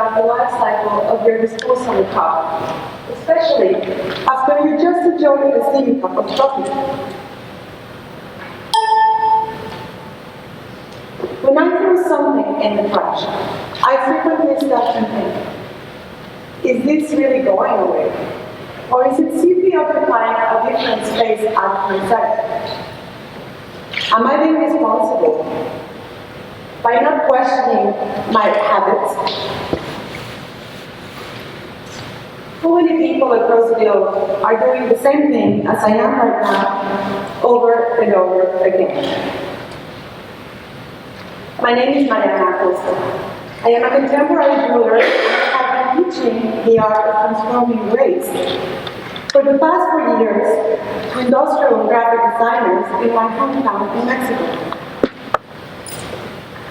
down the life cycle of your disposable cup, especially after you just enjoyed a steamy cup of chocolate. When I throw something in the trash, I frequently stop and think, is this really going away? Or is it simply occupying a different space out of myself? Am I being responsible by not questioning my habits? How many people across the globe are doing the same thing as I am right now, over and over again? My name is Mariana Acosta. I am a contemporary jeweler and I have been teaching the art of transforming waste for the past 4 years to industrial and graphic designers in my hometown in Mexico.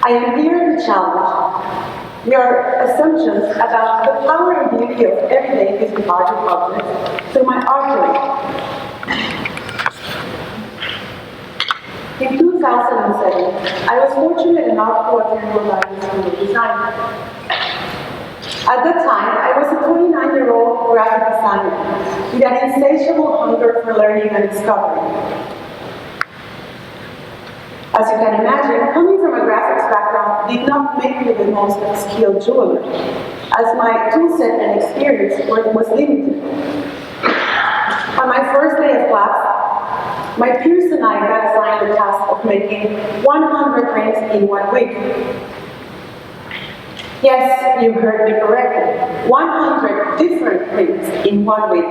I am here to challenge your assumptions about the power and beauty of everyday physical objects through my artwork. In 2007, I was fortunate enough to attend Rhode School of Design. At that time, I was a 29-year-old graphic designer with an insatiable hunger for learning and discovery. As you can imagine, coming from a graphics background did not make me the most skilled jeweler, as my toolset and experience was limited. On my first day of class, my peers and I got assigned the task of making 100 rings in 1 week. Yes, you heard me correctly. 100 different rings in 1 week,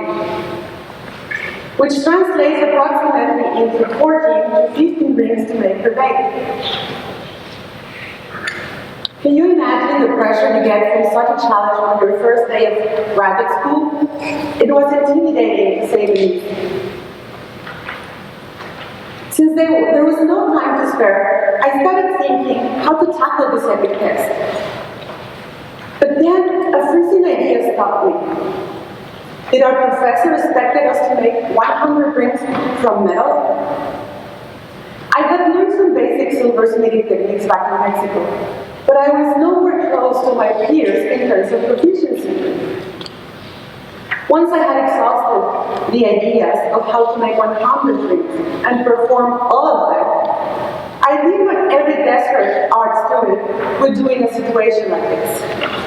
which translates approximately into 14 to 15 rings to make per day. Can you imagine the pressure you get from such a challenge on your first day of graphic school? It was intimidating, to say the least. Since there was no time to spare, I started thinking how to tackle this epic test. But then a freezing idea stopped me. Did our professor expected us to make 100 rings from metal? I had learned some basic silversmithing techniques back in Mexico, but I was nowhere close to my peers in terms of proficiency. Once I had exhausted the ideas of how to make 100 rings and perform all of them, I did what every desperate art student would do in a situation like this.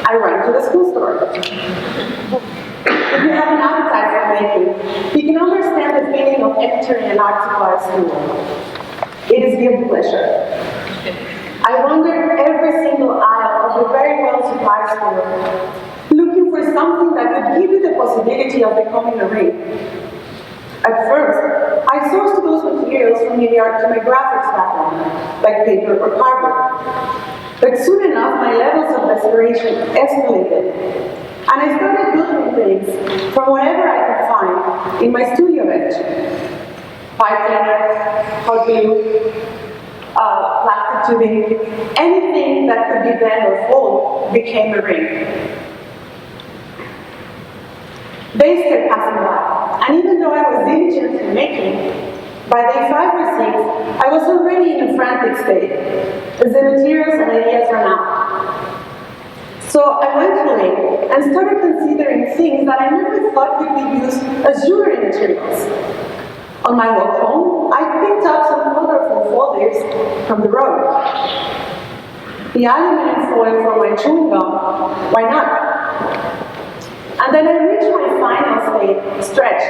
I ran to the school store. If you have an appetite for making, you can understand the feeling of entering an art supply store. It is a pleasure. I wandered every single aisle of a very well-supplied store, looking for something that would give you the possibility of becoming a ring. At first, I sourced those materials familiar to my graphics background, like paper or cardboard. But soon enough, my levels of desperation escalated, and I started building things from whatever I could find in my studio bench. Pipe cleaner, hot glue, plastic tubing, anything that could be bent or fold became a ring. Days kept passing by, and even though I was diligent in making, by day 5 or 6, I was already in a frantic state, as the materials and ideas ran out. So I went to Laredo and started considering things that I never thought could be used as jewelry materials. On my walk home, I picked up some colorful folders from the road. The aluminum foil for my chewing gum, why not? And then I reached my final stretch.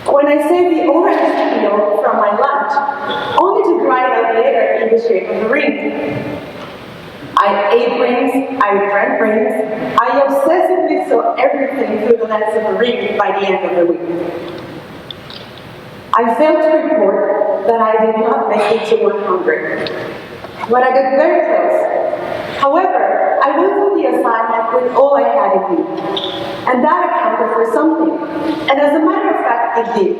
When I saved the orange peel from my lunch, only to dry it out later in the shape of a ring. I ate rings, I drank rings, I obsessively saw everything through the lens of a ring by the end of the week. I failed to report that I did not make it to 100, but I got very close. However, I went through the assignment with all I had in me, and that accounted for something. And as a matter of fact, it did.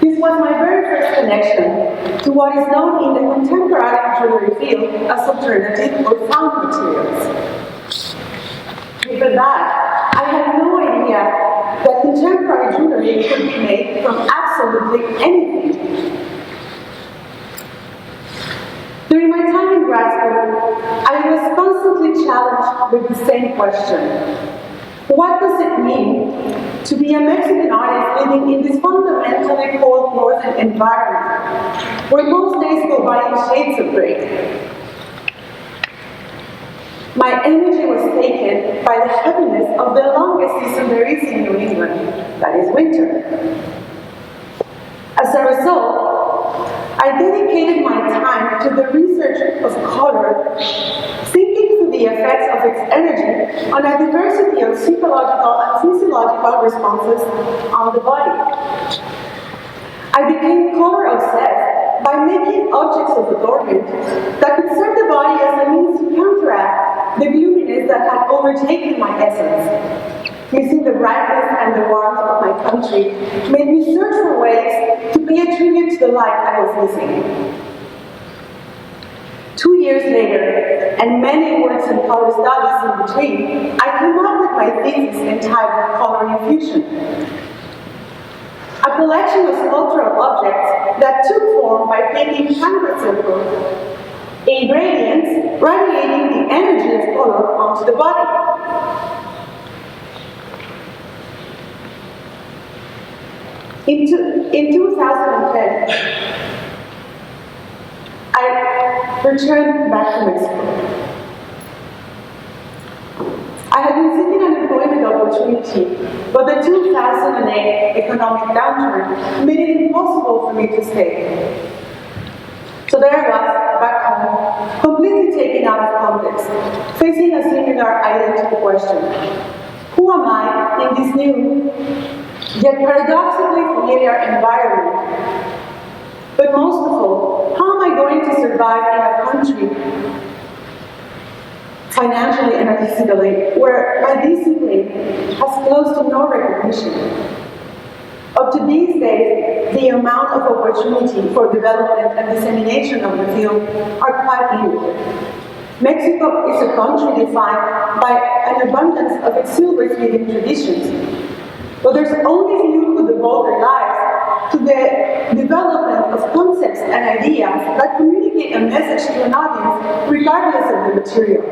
This was my very first connection to what is known in the contemporary jewelry field as alternative or found materials. Before that, I had no idea that contemporary jewelry could be made from absolutely anything. During my time in grad school, I was constantly been challenged with the same question. What does it mean to be a Mexican artist living in this fundamentally cold northern environment, where most days go by in shades of gray? My energy was taken by the heaviness of the longest season there is in New England, that is winter. As a result, I dedicated my time to the research of color, thinking through the effects of its energy on a diversity of psychological and physiological responses on the body. I became color obsessed by making objects of adornment that could serve the body as a means to counteract the gloominess that had overtaken my essence. Missing the brightness and the warmth of my country made me search for ways to pay a tribute to the life I was missing. 2 years later, and many works and color studies in between, I came up with my thesis entitled Color Infusion, a collection of sculptural objects that took form by painting canvas circles in gradients, radiating the energy of color onto the body. In 2010, I returned back to Mexico. I had been seeking an employment opportunity, but the 2008 economic downturn made it impossible for me to stay. So there I was, back home, completely taken out of context, facing a similar identity question. Who am I in this new, yet paradoxically familiar environment? But most of all, how am I going to survive in a country, financially and artistically, where my discipline has close to no recognition? Up to these days, the amount of opportunity for development and dissemination of the field are quite limited. Mexico is a country defined by an abundance of its silversmithing traditions, but there's only few who devote their lives to the development of concepts and ideas that communicate a message to an audience regardless of the material.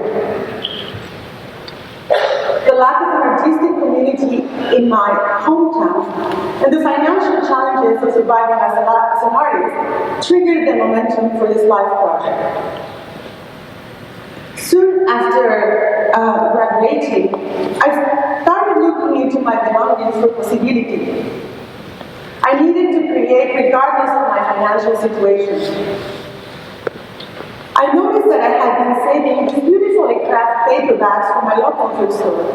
The lack of an artistic community in my hometown and the financial challenges of surviving as an artist triggered the momentum for this life project. Soon after graduating, I started looking into my belongings for possibility. I needed to create regardless of my financial situation. I noticed that I had been saving these beautifully crafted paper bags from my local food store.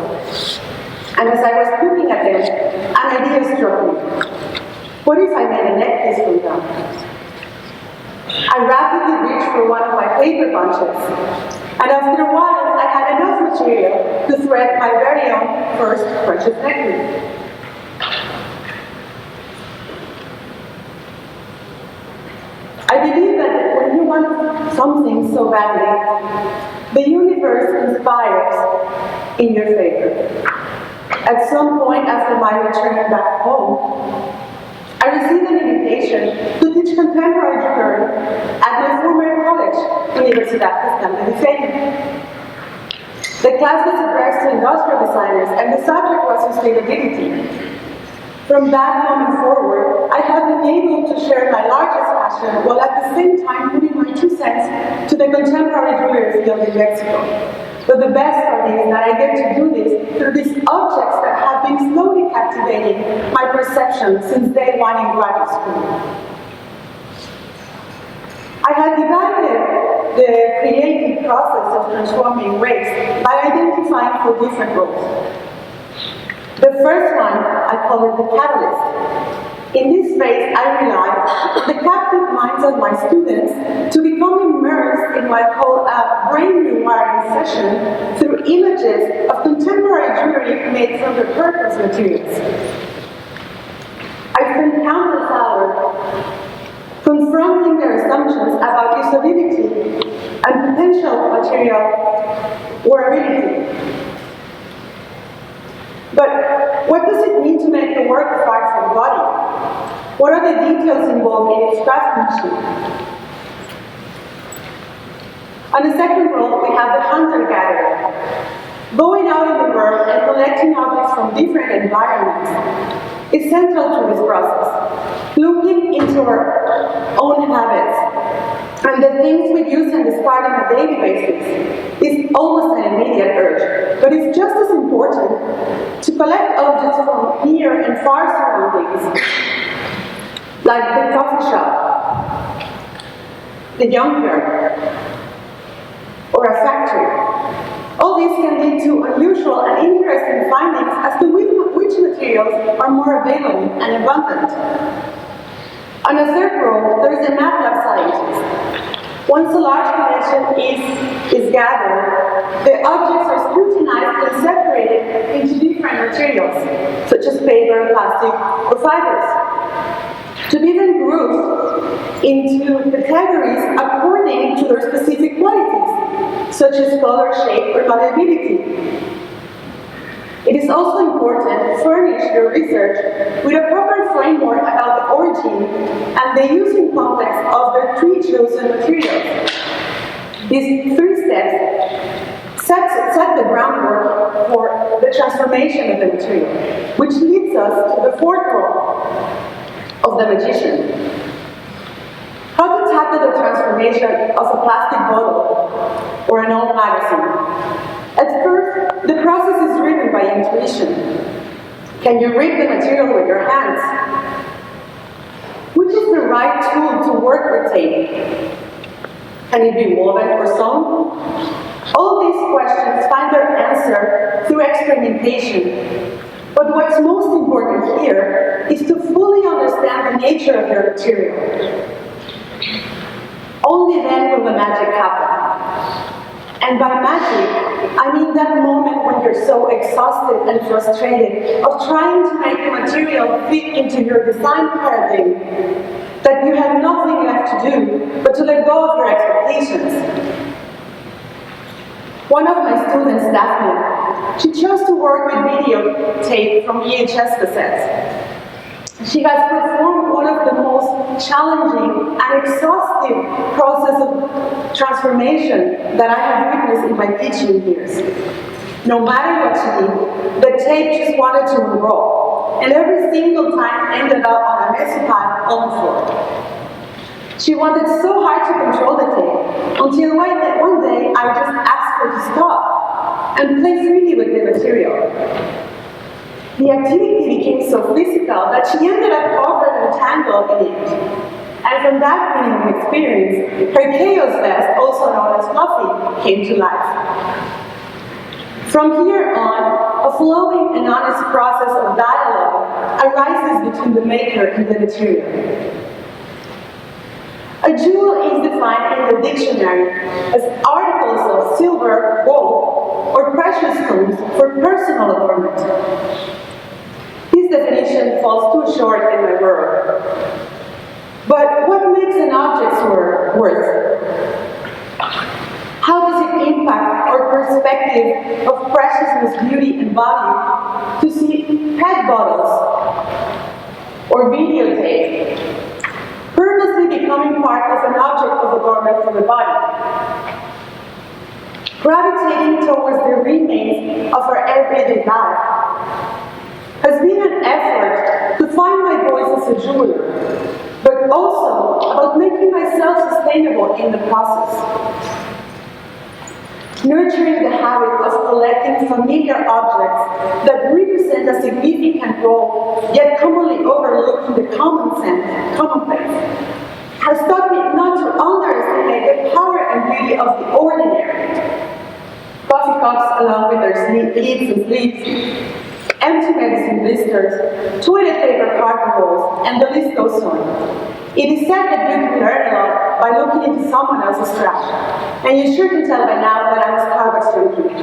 And as I was looking at them, an idea struck me. What if I made a necklace from them? I rapidly reached for one of my paper bunches, and after a while, I had enough material to thread my very own first precious necklace. I believe that when you want something so badly, the universe conspires in your favor. At some point after my return back home, I received an invitation to teach contemporary jewelry at my former college, Universidad Gestalt de Diseno. The class was addressed to industrial designers, and the subject was sustainability. From that moment forward, I have been able to share my largest passion while at the same time putting my 2 cents to the contemporary jewelry field in Mexico. But the best part is that I get to do this through these objects that have been slowly captivating my perception since day one in graduate school. I had divided the creative process of transforming waste by identifying 4 different roles. The first one, I call it the catalyst. In this phase, I rely on the captive minds of my students to become immersed in what I call a brain rewiring session through images of contemporary jewelry made from repurposed materials. I spent countless hours confronting their assumptions about usability and potential material wearability. But what does it mean to make the work of art from body? What are the details involved in its craftsmanship? On the second role, we have the hunter-gatherer. Going out in the world and collecting objects from different environments is central to this process. Looking into our own habits and the things we use and discard on a daily basis is almost an immediate urge, but it's just as important to collect objects from near and far surroundings, like the coffee shop, the junkyard, or a factory. All these can lead to unusual and interesting findings as to which materials are more available and abundant. On the third row, there is a MATLAB scientist. Once a large collection is gathered, the objects are scrutinized and separated into different materials, such as paper, plastic, or fibers, to be then grouped into categories according to their specific qualities, such as color, shape, or malleability. It is also important to furnish your research with a proper framework about the origin and the using context of the three chosen materials. These three steps set the groundwork for the transformation of the material, which leads us to the fourth role of the magician. How to tackle the transformation of a plastic bottle or an old magazine? At first, the process is driven by intuition. Can you read the material with your hands? Which is the right tool to work with tape? Can it be woven or sewn? All these questions find their answer through experimentation. But what's most important here is to fully understand the nature of your material. Only then will the magic happen. And by magic, I mean that moment when you're so exhausted and frustrated of trying to make the material fit into your design paradigm that you have nothing left to do but to let go of your expectations. One of my students, Daphne, she chose to work with videotape from VHS cassettes. She has performed one of the most challenging and exhaustive process of transformation that I have witnessed in my teaching years. No matter what she did, the tape just wanted to unroll, and every single time ended up on a messy pile on the floor. She wanted so hard to control the tape, until one day I just asked her to stop and play freely with the material. The activity became so physical that she ended up covered and tangled in it. And from that winning experience, her chaos vest, also known as Fluffy, came to life. From here on, a flowing and honest process of dialogue arises between the maker and the material. A jewel is defined in the dictionary as articles of silver, gold, or precious stones for personal adornment. This definition falls too short in my world. But what makes an object's worth? How does it impact our perspective of preciousness, beauty, and value to see PET bottles or videotape purposely becoming part of an object of adornment for the body? Gravitating towards the remains of our everyday life has been an effort to find my voice as a jeweler, but also about making myself sustainable in the process. Nurturing the habit of collecting familiar objects that represent a significant role, yet commonly overlooked in the commonplace, has taught me not to underestimate the power and beauty of the ordinary. Coffee cups along with their lids and sleeves, empty medicine blisters, toilet paper carton rolls, and the list goes on. It is said that you can learn a lot by looking into someone else's trash, and you sure can tell by now that I'm a Starbucks junkie.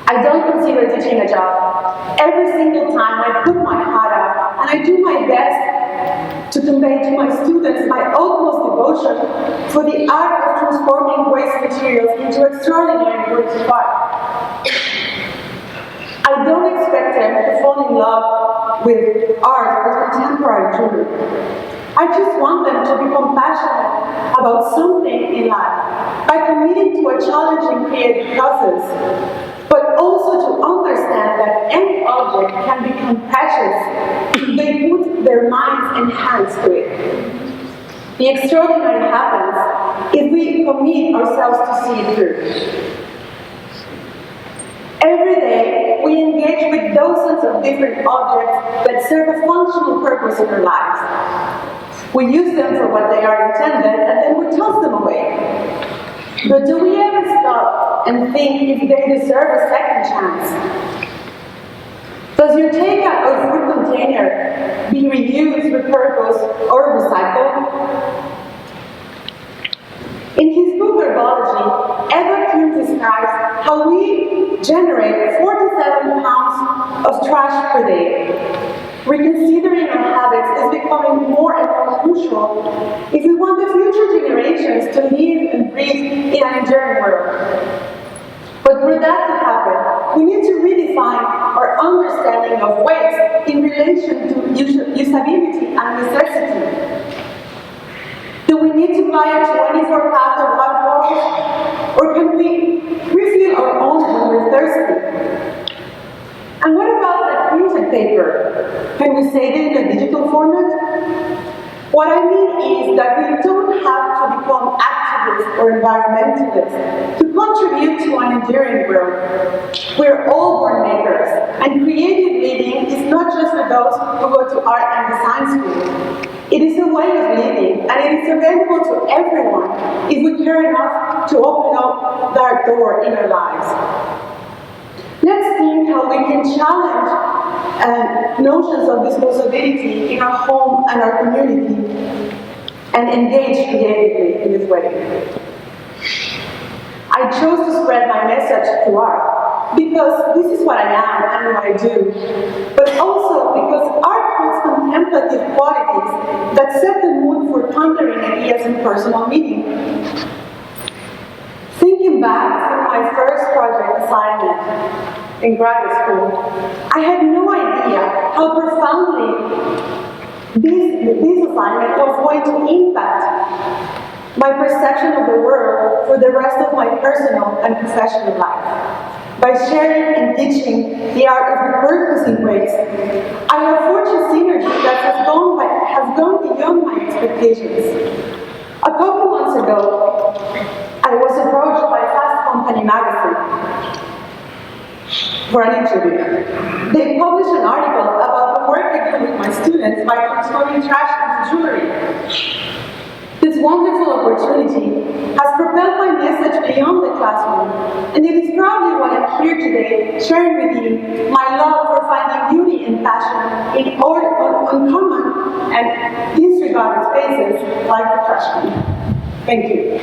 I don't consider teaching a job. Every single time I put my heart out, and I do my best to convey to my students my utmost devotion for the art of transforming waste materials into extraordinary works of art. I don't expect them to fall in love with art or contemporary jewelry. I just want them to be compassionate about something in life by committing to a challenging creative process, but also to understand that any object can become precious if they put their minds and hands to it. The extraordinary happens if we commit ourselves to see it through. Every day, we engage with dozens of different objects that serve a functional purpose in our lives. We use them for what they are intended, and then we toss them away. But do we ever stop and think if they deserve a second chance? Does your takeout or food container be reused, repurposed, or recycled? In his book Herbology, Edward Hume describes how we generate 47 pounds of trash per day. Reconsidering our habits is becoming more and more crucial if we want the future generations to live and breathe in an enduring world. But for that to happen, we need to redefine our understanding of waste in relation to usability and necessity. Do we need to buy a 24-pack of water bottles, or can we refill our own when we're thirsty? And what about the printed paper? Can we save it in a digital format? What I mean is that we don't have to become activists or environmentalists to contribute to an enduring world. We're all born makers, and creative living is not just for those who go to art and design school. It is a way of living, and it is available to everyone if we care enough to open up that door in our lives. Let's think how we can challenge notions of disposability in our home and our community and engage creatively in this way. I chose to spread my message through art because this is what I am and what I do, but also because art holds contemplative qualities that set the mood for pondering ideas and personal meaning. Thinking back to my first project assignment in graduate school, I had no idea how profoundly this assignment was going to impact my perception of the world for the rest of my personal and professional life. By sharing and teaching the art of repurposing waste, I have forged a synergy that has gone beyond my expectations. A couple months ago, I was approached by Fast Company magazine for an interview. They published an article about the work I do with my students by transforming trash into jewelry. This wonderful opportunity has propelled my message beyond the classroom, and it is probably why I'm here today, sharing with you my love for finding beauty and passion in uncommon and disregarded spaces like the trash can. Thank you.